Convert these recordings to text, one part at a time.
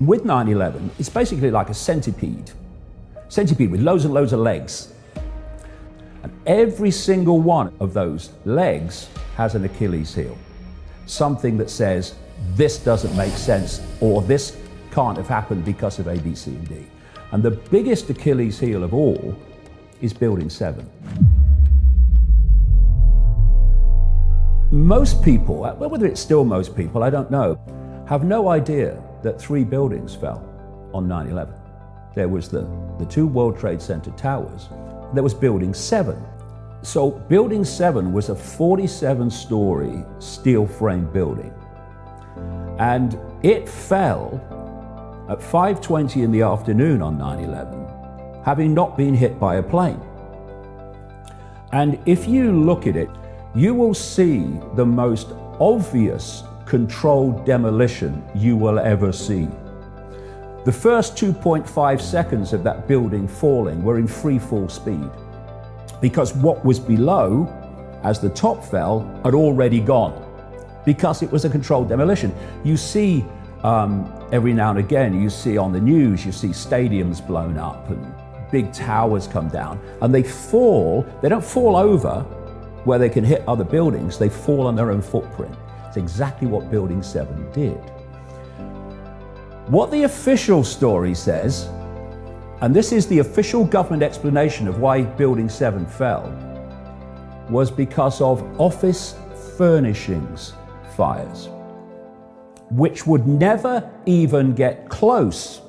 With 9/11, it's basically like a centipede with loads and loads of legs. And every single one of those legs has an Achilles heel. Something that says, this doesn't make sense, or this can't have happened because of A, B, C, and D. And the biggest Achilles heel of all is Building 7. Most people, well, whether it's still most people, I don't know, have no idea that 3 buildings fell on 9/11. There was the 2 World Trade Center towers. There was Building 7. So Building 7 was a 47-story steel frame building. And it fell at 5:20 in the afternoon on 9/11, having not been hit by a plane. And if you look at it, you will see the most obvious controlled demolition you will ever see. The first 2.5 seconds of that building falling were in free fall speed, because what was below, as the top fell, had already gone, because it was a controlled demolition. You see every now and again, you see on the news, you see stadiums blown up and big towers come down, and they don't fall over where they can hit other buildings, they fall on their own footprint. It's exactly what Building 7 did. What the official story says, and this is the official government explanation of why Building 7 fell, was because of office furnishings fires, which would never even get close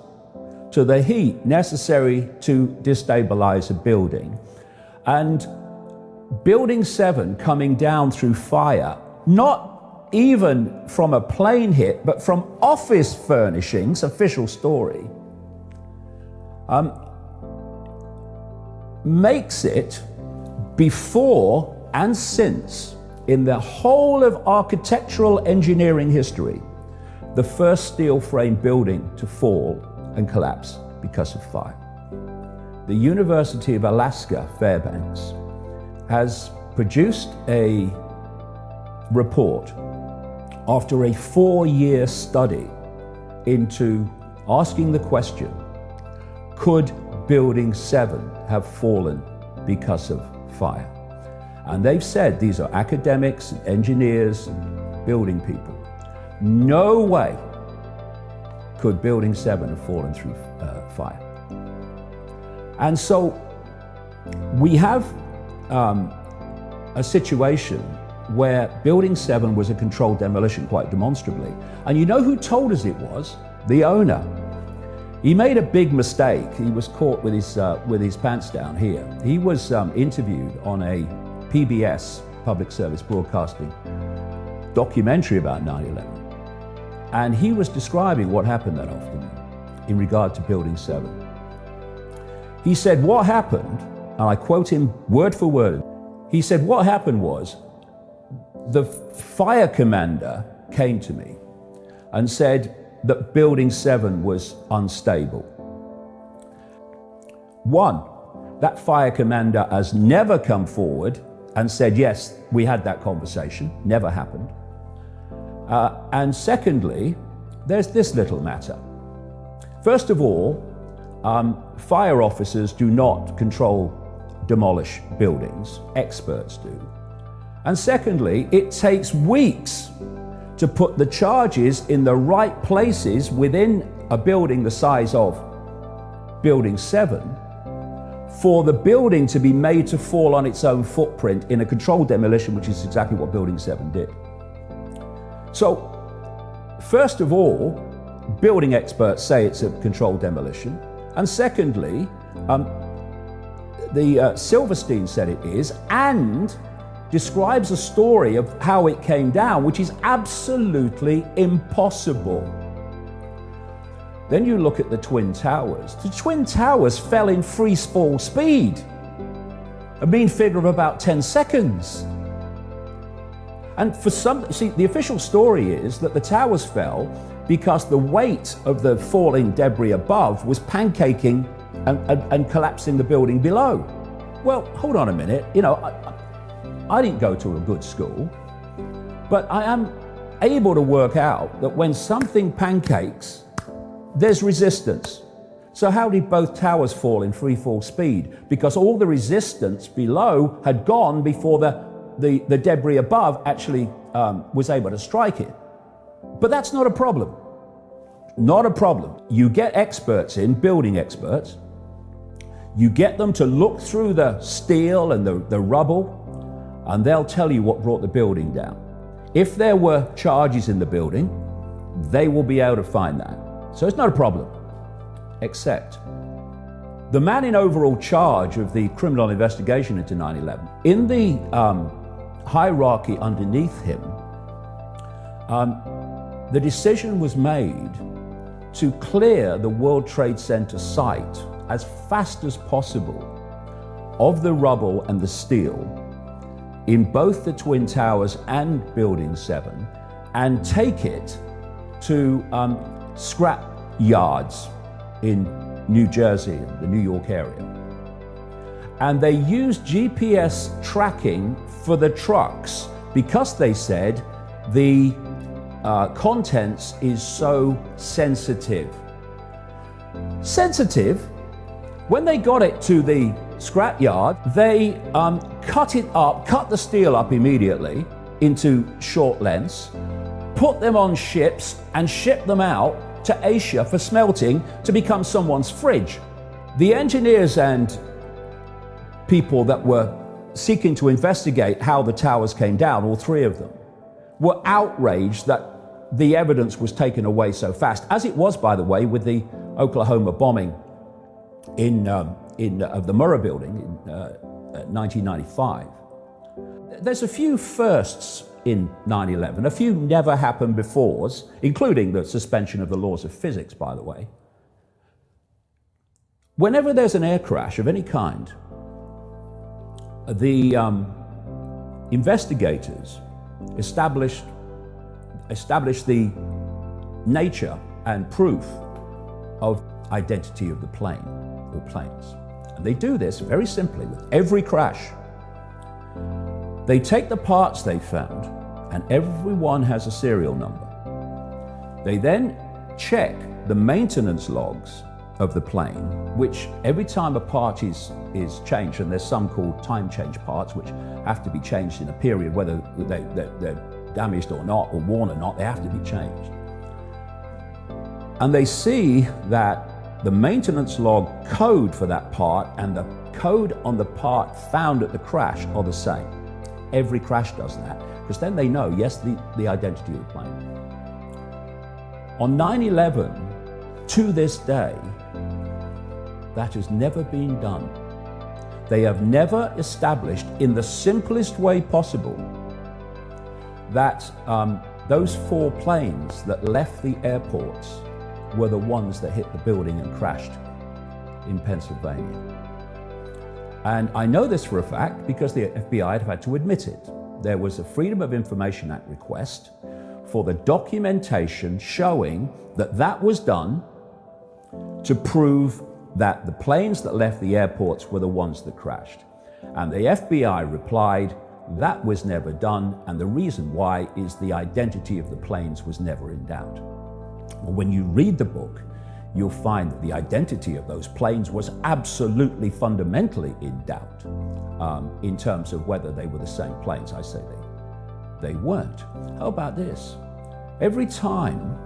to the heat necessary to destabilize a building. And Building 7 coming down through fire, not even from a plane hit, but from office furnishings, official story, makes it, before and since, in the whole of architectural engineering history, the first steel frame building to fall and collapse because of fire. The University of Alaska, Fairbanks, has produced a report after a 4-year study into asking the question, could Building 7 have fallen because of fire? And they've said, these are academics and engineers and building people, no way could Building 7 have fallen through fire. And so we have a situation where Building 7 was a controlled demolition, quite demonstrably. And you know who told us it was? The owner. He made a big mistake. He was caught with his pants down here. He was interviewed on a PBS, Public Service Broadcasting, documentary about 9/11. And he was describing what happened that afternoon in regard to Building 7. He said, what happened, and I quote him word for word, he said, what happened was, the fire commander came to me and said that Building 7 was unstable. One, that fire commander has never come forward and said, yes, we had that conversation, never happened. And secondly, there's this little matter. First of all, fire officers do not demolish buildings, experts do. And secondly, it takes weeks to put the charges in the right places within a building the size of Building 7 for the building to be made to fall on its own footprint in a controlled demolition, which is exactly what Building 7 did. So, first of all, building experts say it's a controlled demolition. And secondly, Silverstein said it is, and describes a story of how it came down, which is absolutely impossible. Then you look at the Twin Towers. The Twin Towers fell in free fall speed, a mean figure of about 10 seconds. And the official story is that the towers fell because the weight of the falling debris above was pancaking and collapsing the building below. Well, hold on a minute, I didn't go to a good school, but I am able to work out that when something pancakes there's resistance. So how did both towers fall in free fall speed? Because all the resistance below had gone before the debris above actually was able to strike it. But that's not a problem. Not a problem. You get experts in, building experts, you get them to look through the steel and the rubble, and they'll tell you what brought the building down. If there were charges in the building, they will be able to find that. So it's not a problem. Except the man in overall charge of the criminal investigation into 9/11, in the hierarchy underneath him, the decision was made to clear the World Trade Center site as fast as possible of the rubble and the steel in both the Twin Towers and Building 7 and take it to scrap yards in New Jersey, the New York area. And they used GPS tracking for the trucks because they said the contents is so sensitive. Sensitive? When they got it to the scrap yard, they cut the steel up immediately into short lengths, put them on ships and shipped them out to Asia for smelting to become someone's fridge. The engineers and people that were seeking to investigate how the towers came down, all three of them, were outraged that the evidence was taken away so fast, as it was, by the way, with the Oklahoma bombing of the Murrah building in 1995. There's a few firsts in 9/11, a few never happened befores, including the suspension of the laws of physics, by the way. Whenever there's an air crash of any kind, the investigators establish the nature and proof of identity of the plane or planes. And they do this very simply with every crash. They take the parts they found, and every one has a serial number. They then check the maintenance logs of the plane, which every time a part is changed, and there's some called time change parts, which have to be changed in a period, whether they're damaged or not, or worn or not, they have to be changed. And they see that the maintenance log code for that part and the code on the part found at the crash are the same. Every crash does that, because then they know, yes, the identity of the plane. On 9/11, to this day, that has never been done. They have never established, in the simplest way possible, that those 4 planes that left the airports were the ones that hit the building and crashed in Pennsylvania. And I know this for a fact because the FBI had had to admit it. There was a Freedom of Information Act request for the documentation showing that that was done to prove that the planes that left the airports were the ones that crashed. And the FBI replied, that was never done, and the reason why is the identity of the planes was never in doubt. Well, when you read the book, you'll find that the identity of those planes was absolutely fundamentally in doubt in terms of whether they were the same planes. I say they weren't. How about this? Every time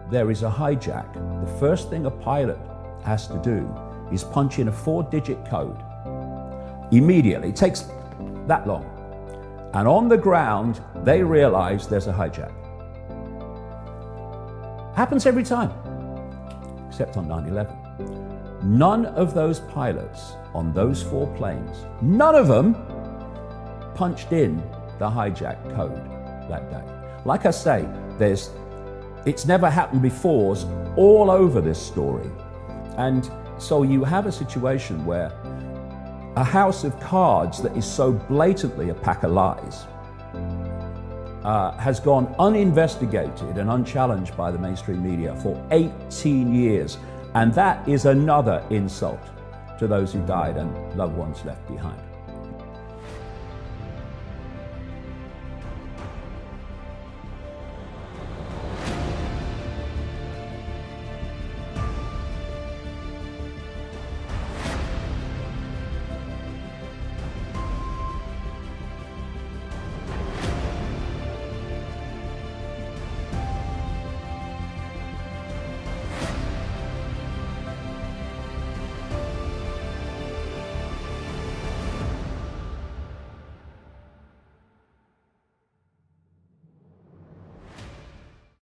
there is a hijack, the first thing a pilot has to do is punch in a 4-digit code immediately. It takes that long. And on the ground, they realize there's a hijack. Happens every time, except on 9/11. None of those pilots on those 4 planes, none of them punched in the hijack code that day. Like I say, it's never happened before all over this story. And so you have a situation where a house of cards that is so blatantly a pack of lies has gone uninvestigated and unchallenged by the mainstream media for 18 years. And that is another insult to those who died and loved ones left behind.